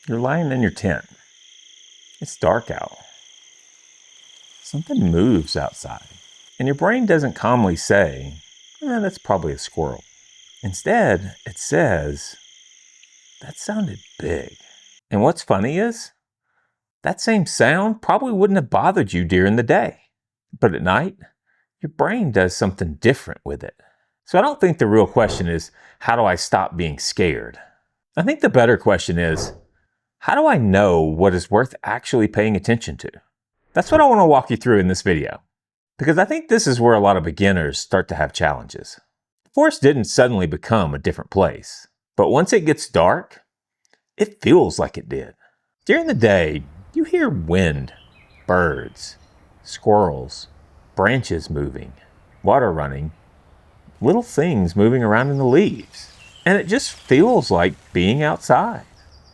You're lying in your tent. It's dark out. Something moves outside. And your brain doesn't calmly say, that's probably a squirrel. Instead, it says, that sounded big. And what's funny is, that same sound probably wouldn't have bothered you during the day. But at night, your brain does something different with it. So I don't think the real question is, how do I stop being scared? I think the better question is, how do I know what is worth actually paying attention to? That's what I want to walk you through in this video. Because I think this is where a lot of beginners start to have challenges. The forest didn't suddenly become a different place. But once it gets dark, it feels like it did. During the day, you hear wind, birds, squirrels, branches moving, water running, little things moving around in the leaves. And it just feels like being outside.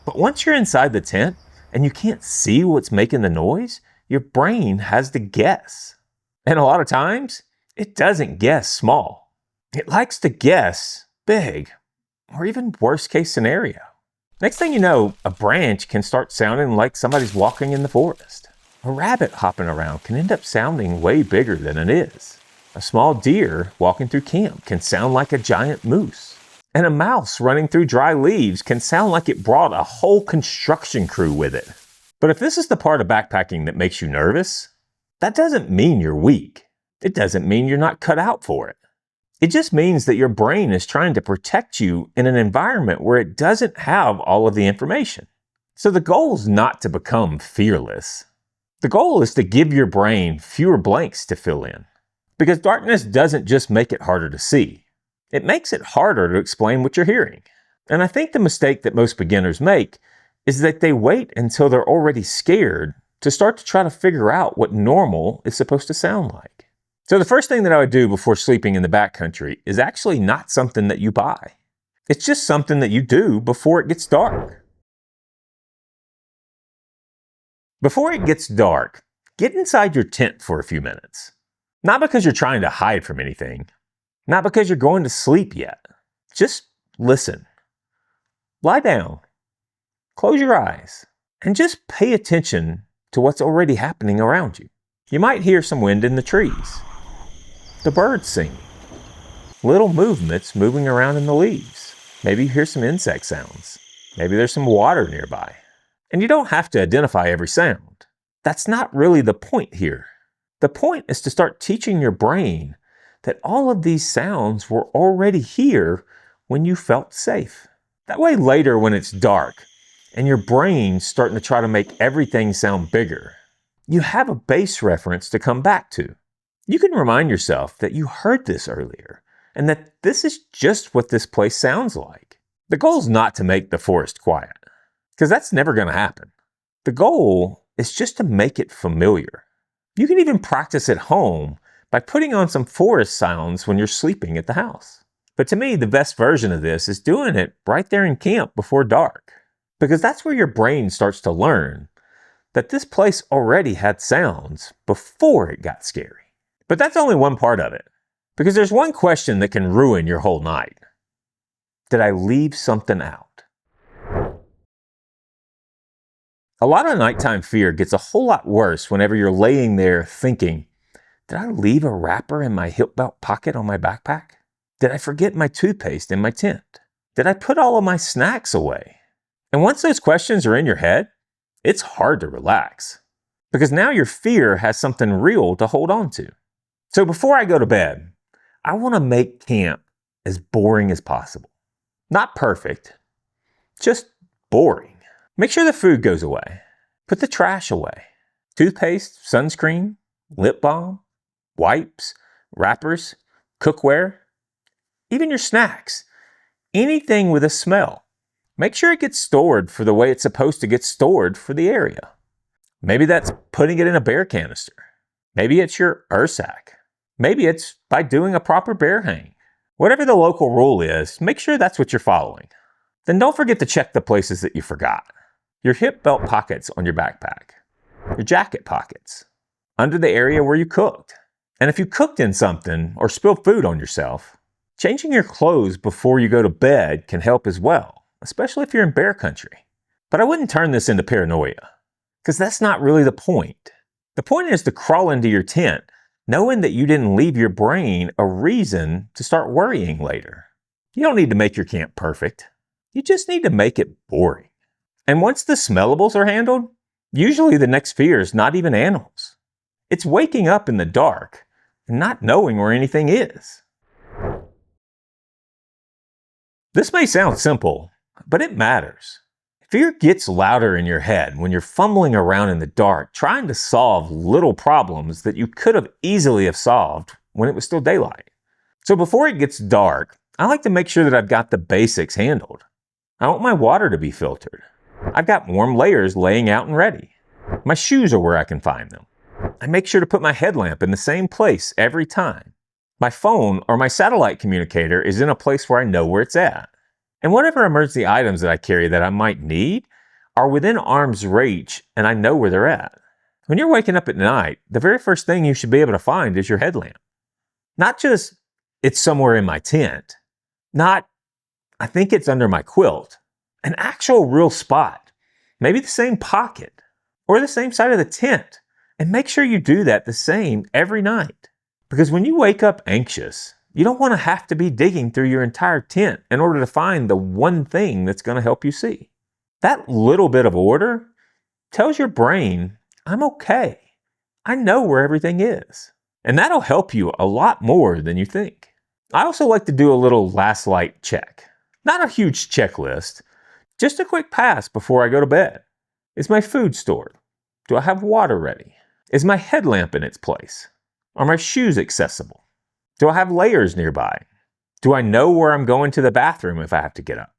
But once you're inside the tent and you can't see what's making the noise, your brain has to guess. And a lot of times, it doesn't guess small. It likes to guess big, or even worst case scenario. Next thing you know, a branch can start sounding like somebody's walking in the forest. A rabbit hopping around can end up sounding way bigger than it is. A small deer walking through camp can sound like a giant moose. And a mouse running through dry leaves can sound like it brought a whole construction crew with it. But if this is the part of backpacking that makes you nervous, that doesn't mean you're weak. It doesn't mean you're not cut out for it. It just means that your brain is trying to protect you in an environment where it doesn't have all of the information. So the goal is not to become fearless. The goal is to give your brain fewer blanks to fill in. Because darkness doesn't just make it harder to see. It makes it harder to explain what you're hearing. And I think the mistake that most beginners make is that they wait until they're already scared to start to try to figure out what normal is supposed to sound like. So the first thing that I would do before sleeping in the backcountry is actually not something that you buy. It's just something that you do before it gets dark. Before it gets dark, get inside your tent for a few minutes. Not because you're trying to hide from anything. Not because you're going to sleep yet. Just listen. Lie down. Close your eyes. And just pay attention to what's already happening around you. You might hear some wind in the trees. The birds singing. Little movements moving around in the leaves. Maybe you hear some insect sounds. Maybe there's some water nearby. And you don't have to identify every sound. That's not really the point here. The point is to start teaching your brain that all of these sounds were already here when you felt safe. That way later when it's dark and your brain's starting to try to make everything sound bigger, you have a base reference to come back to. You can remind yourself that you heard this earlier and that this is just what this place sounds like. The goal is not to make the forest quiet, because that's never going to happen. The goal is just to make it familiar. You can even practice at home by putting on some forest sounds when you're sleeping at the house. But to me, the best version of this is doing it right there in camp before dark, because that's where your brain starts to learn that this place already had sounds before it got scary. But that's only one part of it, because there's one question that can ruin your whole night. Did I leave something out? A lot of nighttime fear gets a whole lot worse whenever you're laying there thinking, did I leave a wrapper in my hip belt pocket on my backpack? Did I forget my toothpaste in my tent? Did I put all of my snacks away? And once those questions are in your head, it's hard to relax, because now your fear has something real to hold on to. So before I go to bed, I want to make camp as boring as possible. Not perfect, just boring. Make sure the food goes away. Put the trash away. Toothpaste, sunscreen, lip balm, wipes, wrappers, cookware, even your snacks. Anything with a smell. Make sure it gets stored for the way it's supposed to get stored for the area. Maybe that's putting it in a bear canister. Maybe it's your Ursack. Maybe it's by doing a proper bear hang. Whatever the local rule is, make sure that's what you're following. Then don't forget to check the places that you forgot. Your hip belt pockets on your backpack. Your jacket pockets. Under the area where you cooked. And if you cooked in something or spilled food on yourself, changing your clothes before you go to bed can help as well, especially if you're in bear country. But I wouldn't turn this into paranoia, because that's not really the point. The point is to crawl into your tent knowing that you didn't leave your brain a reason to start worrying later. You don't need to make your camp perfect. You just need to make it boring. And once the smellables are handled, usually the next fear is not even animals. It's waking up in the dark and not knowing where anything is. This may sound simple, but it matters. Fear gets louder in your head when you're fumbling around in the dark trying to solve little problems that you could have easily have solved when it was still daylight. So before it gets dark, I like to make sure that I've got the basics handled. I want my water to be filtered. I've got warm layers laying out and ready. My shoes are where I can find them. I make sure to put my headlamp in the same place every time. My phone or my satellite communicator is in a place where I know where it's at. And whatever emergency items that I carry that I might need are within arm's reach and I know where they're at. When you're waking up at night, the very first thing you should be able to find is your headlamp. Not just, it's somewhere in my tent. Not, I think it's under my quilt. An actual real spot. Maybe the same pocket or the same side of the tent. And make sure you do that the same every night. Because when you wake up anxious, you don't want to have to be digging through your entire tent in order to find the one thing that's going to help you see. That little bit of order tells your brain, I'm okay. I know where everything is. And that'll help you a lot more than you think. I also like to do a little last light check. Not a huge checklist, just a quick pass before I go to bed. Is my food stored? Do I have water ready? Is my headlamp in its place? Are my shoes accessible? Do I have layers nearby? Do I know where I'm going to the bathroom if I have to get up?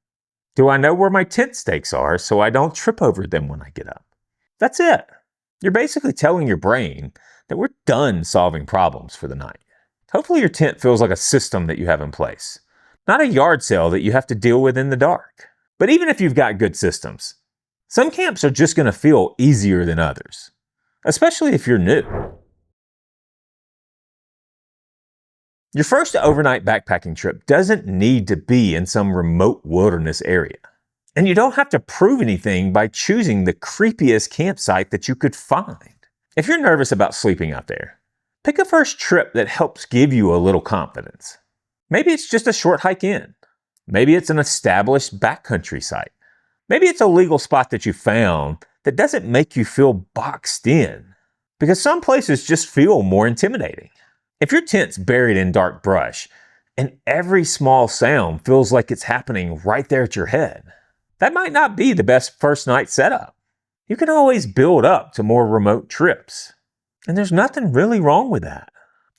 Do I know where my tent stakes are so I don't trip over them when I get up? That's it. You're basically telling your brain that we're done solving problems for the night. Hopefully your tent feels like a system that you have in place, not a yard sale that you have to deal with in the dark. But even if you've got good systems, some camps are just going to feel easier than others, especially if you're new. Your first overnight backpacking trip doesn't need to be in some remote wilderness area. And you don't have to prove anything by choosing the creepiest campsite that you could find. If you're nervous about sleeping out there, pick a first trip that helps give you a little confidence. Maybe it's just a short hike in. Maybe it's an established backcountry site. Maybe it's a legal spot that you found that doesn't make you feel boxed in. Because some places just feel more intimidating. If your tent's buried in dark brush and every small sound feels like it's happening right there at your head, that might not be the best first night setup. You can always build up to more remote trips. And there's nothing really wrong with that.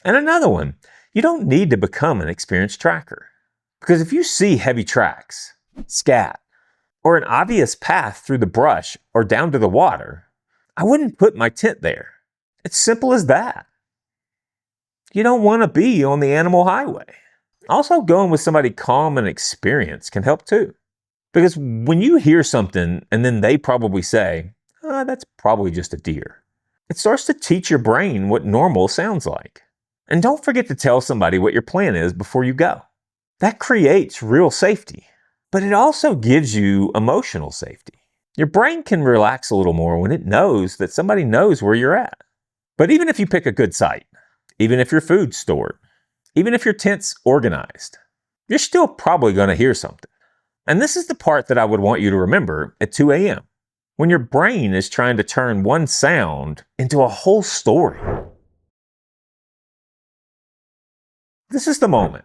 And another one, you don't need to become an experienced tracker. Because if you see heavy tracks, scat, or an obvious path through the brush or down to the water, I wouldn't put my tent there. It's simple as that. You don't want to be on the animal highway. Also, going with somebody calm and experienced can help too. Because when you hear something and then they probably say, that's probably just a deer, it starts to teach your brain what normal sounds like. And don't forget to tell somebody what your plan is before you go. That creates real safety, but it also gives you emotional safety. Your brain can relax a little more when it knows that somebody knows where you're at. But even if you pick a good site, even if your food's stored, even if your tent's organized, you're still probably going to hear something. And this is the part that I would want you to remember at 2 a.m., when your brain is trying to turn one sound into a whole story. This is the moment.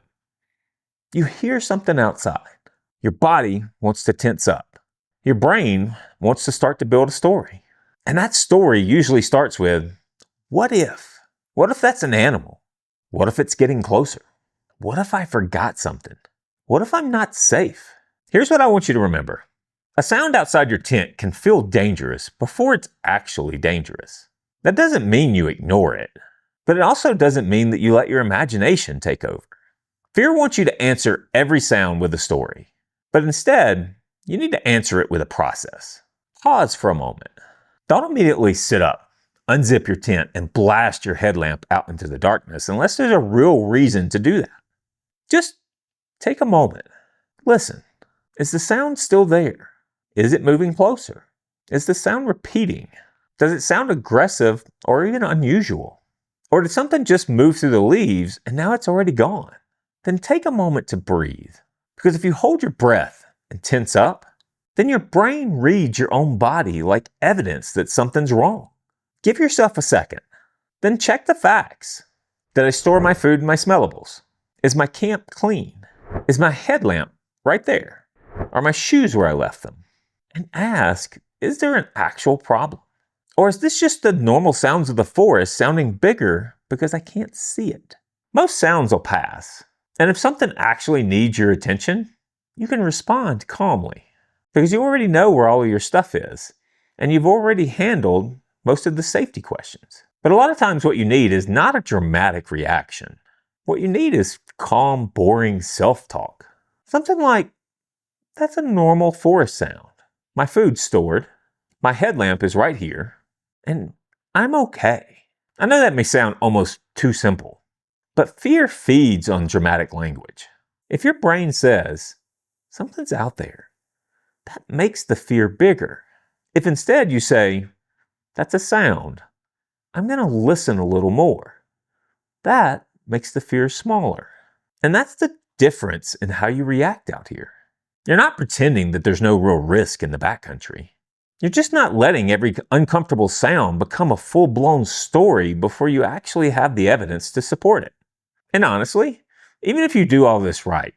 You hear something outside. Your body wants to tense up. Your brain wants to start to build a story. And that story usually starts with, what if? What if that's an animal? What if it's getting closer? What if I forgot something? What if I'm not safe? Here's what I want you to remember. A sound outside your tent can feel dangerous before it's actually dangerous. That doesn't mean you ignore it, but it also doesn't mean that you let your imagination take over. Fear wants you to answer every sound with a story, but instead, you need to answer it with a process. Pause for a moment. Don't immediately sit up, unzip your tent, and blast your headlamp out into the darkness unless there's a real reason to do that. Just take a moment. Listen. Is the sound still there? Is it moving closer? Is the sound repeating? Does it sound aggressive or even unusual? Or did something just move through the leaves and now it's already gone? Then take a moment to breathe. Because if you hold your breath and tense up, then your brain reads your own body like evidence that something's wrong. Give yourself a second. Then check the facts. Did I store my food and my smellables? Is my camp clean? Is my headlamp right there? Are my shoes where I left them? And ask, is there an actual problem? Or is this just the normal sounds of the forest sounding bigger because I can't see it? Most sounds will pass. And if something actually needs your attention, you can respond calmly. Because you already know where all of your stuff is. And you've already handled most of the safety questions. But a lot of times what you need is not a dramatic reaction. What you need is calm, boring self-talk. Something like, that's a normal forest sound. My food's stored. My headlamp is right here. And I'm okay. I know that may sound almost too simple, but fear feeds on dramatic language. If your brain says, something's out there, that makes the fear bigger. If instead you say, that's a sound, I'm going to listen a little more, that makes the fear smaller. And that's the difference in how you react out here. You're not pretending that there's no real risk in the backcountry. You're just not letting every uncomfortable sound become a full-blown story before you actually have the evidence to support it. And honestly, even if you do all this right,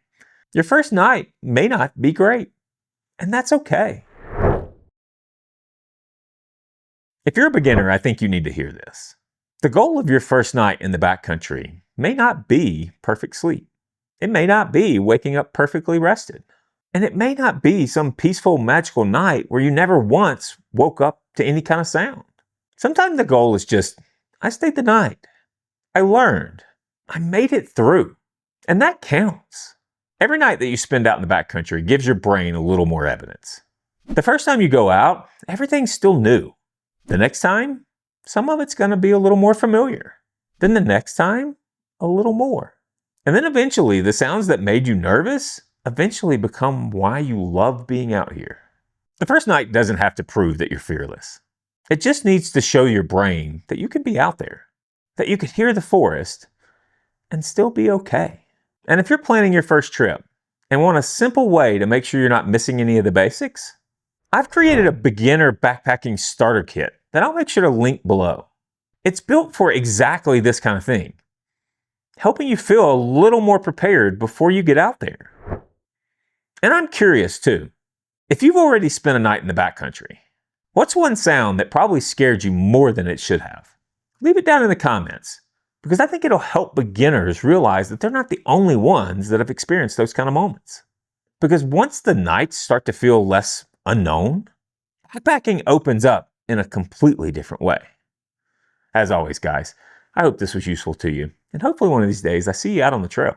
your first night may not be great. And that's okay. If you're a beginner, I think you need to hear this. The goal of your first night in the backcountry may not be perfect sleep. It may not be waking up perfectly rested. And it may not be some peaceful, magical night where you never once woke up to any kind of sound. Sometimes the goal is just, I stayed the night. I learned. I made it through. And that counts. Every night that you spend out in the backcountry gives your brain a little more evidence. The first time you go out, everything's still new. The next time, some of it's going to be a little more familiar. Then the next time, a little more. And then eventually, the sounds that made you nervous eventually become why you love being out here. The first night doesn't have to prove that you're fearless. It just needs to show your brain that you can be out there, that you could hear the forest and still be okay. And if you're planning your first trip and want a simple way to make sure you're not missing any of the basics, I've created a beginner backpacking starter kit that I'll make sure to link below. It's built for exactly this kind of thing, helping you feel a little more prepared before you get out there. And I'm curious too, if you've already spent a night in the backcountry, what's one sound that probably scared you more than it should have? Leave it down in the comments, because I think it'll help beginners realize that they're not the only ones that have experienced those kind of moments. Because once the nights start to feel less unknown, backpacking opens up in a completely different way. As always, guys, I hope this was useful to you, and hopefully one of these days I see you out on the trail.